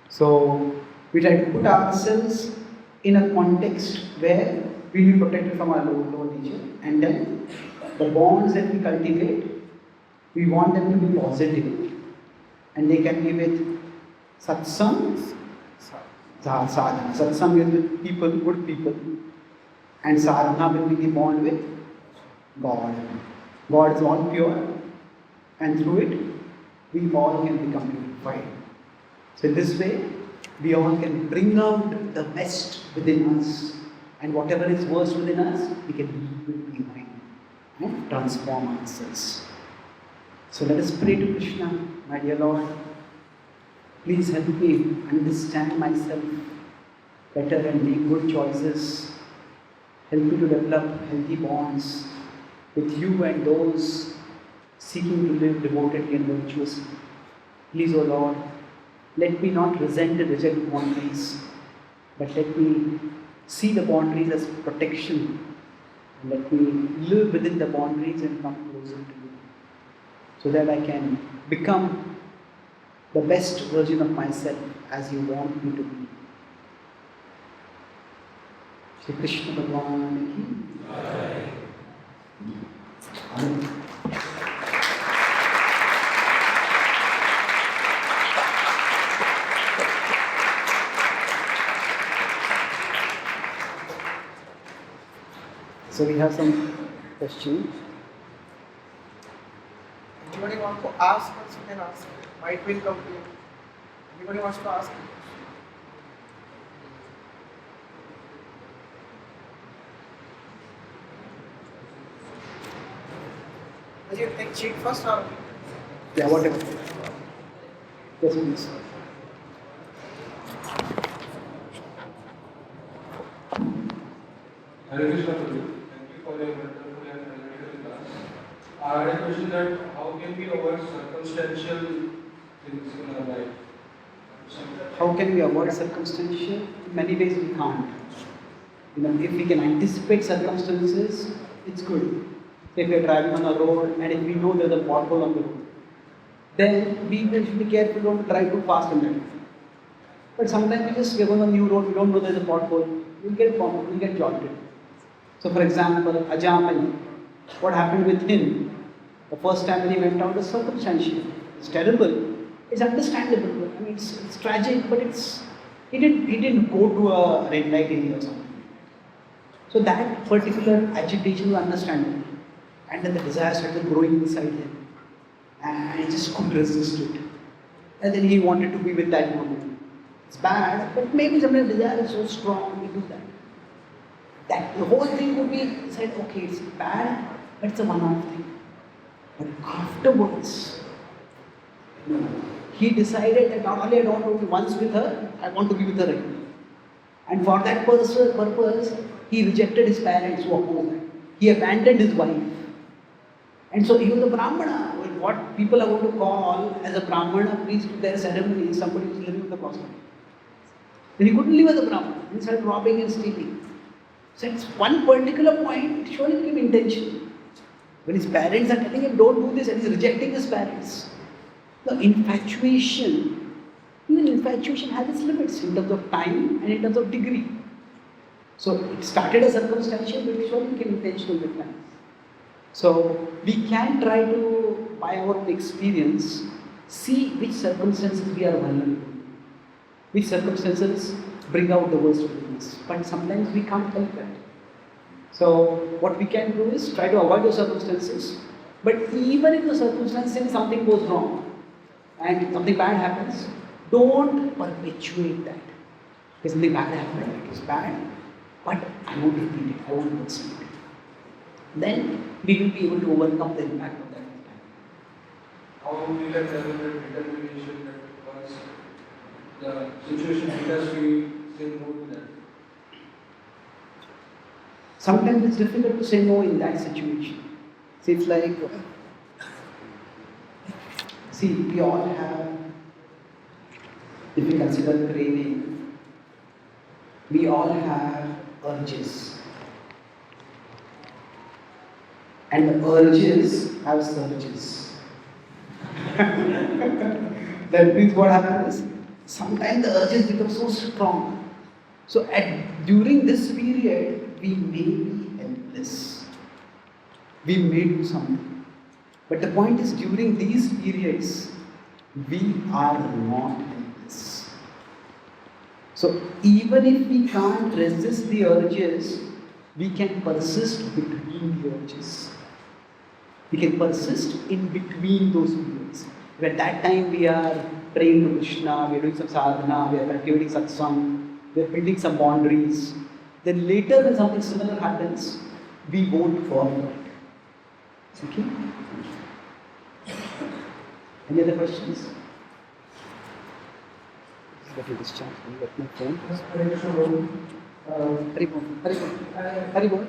So we try to put ourselves in a context where we will be protected from our lower nature, and then the bonds that we cultivate, we want them to be positive, and they can be with satsang, sadhana. Satsang is with people, good people, and sadhana will be the bond with God. God is all pure, and through it, we all can become purified. So in this way, we all can bring out the best within us, and whatever is worst within us, we can leave it behind and transform ourselves. So let us pray to Krishna. My dear Lord, please help me understand myself better and make good choices. Help me to develop healthy bonds with you and those seeking to live devotedly and virtuously. Please, O Lord, let me not resent and reject boundaries, but let me see the boundaries as protection, and let me live within the boundaries and come closer to you, so that I can become the best version of myself as you want me to be. Shri Krishna Bhagwan ki So we have some questions. Anybody want to ask? Also can ask. Might will come to you. Anybody wants to ask? Does you take cheat first or? Yeah, whatever. Yes, please. Hare Krishna Prabhu. Thank you for your wonderful and analytical class. I had a question that how can we avoid circumstantial things in our life? How can we avoid circumstantial? In many ways we can't. If we can anticipate circumstances, it's good. If we are driving on a road and if we know there's a pothole on the road, then we should be careful, don't drive too fast on that. But sometimes we are going on a new road, we don't know there's a pothole, we'll get jolted. So for example, Ajamali, what happened with him? The first time when he went out was circumstantial. It's terrible. It's understandable. I mean, it's tragic, but he didn't go to a red light area or something. So that particular agitation was understandable. And then the desire started growing inside him. And he just couldn't resist it. And then he wanted to be with that woman. It's bad, but maybe sometimes desire is so strong, we do that. The whole thing would be said, okay, it's bad, but it's a one-off thing. But afterwards, he decided that not only I don't want to be once with her, I want to be with her again. And for that purpose, he rejected his parents who opposed that. He abandoned his wife. And so he was a Brahmana, what people are going to call as a Brahmana priest to their ceremony, somebody who is living with the prostitute. Then he couldn't live as a Brahmana, he started robbing and stealing. So at one particular point, it surely became intentional. When his parents are telling him, don't do this, and he's rejecting his parents. The infatuation, even infatuation has its limits in terms of time and in terms of degree. So it started as circumstantial, but it surely became intentional with time. So we can try to, by our own experience, see which circumstances we are vulnerable. Which circumstances bring out the worst within us. But sometimes we can't help that. So what we can do is try to avoid those circumstances. But even if the circumstances, something goes wrong and something bad happens, don't perpetuate that. If something bad happened, it is bad, but I won't repeat it, I won't pursue it. Then we will be able to overcome the impact of that. How we can develop determination that once the situation hit us, we say no to that? Sometimes it's difficult to say no in that situation. See, it's like, we all have, if we consider craving, we all have urges. And the urges have surges. That means what happens is, sometimes the urges become so strong. So during this period, we may be helpless. We may do something. But the point is, during these periods, we are not helpless. So even if we can't resist the urges, we can persist between the urges. We can persist in between those periods. At that time we are praying to Krishna, we are doing some sadhana, we are cultivating satsang, we are building some boundaries. Then later when something similar happens, we won't fall for it. Okay? Any other questions? Let me discharge. Let my phone. Hari Bol.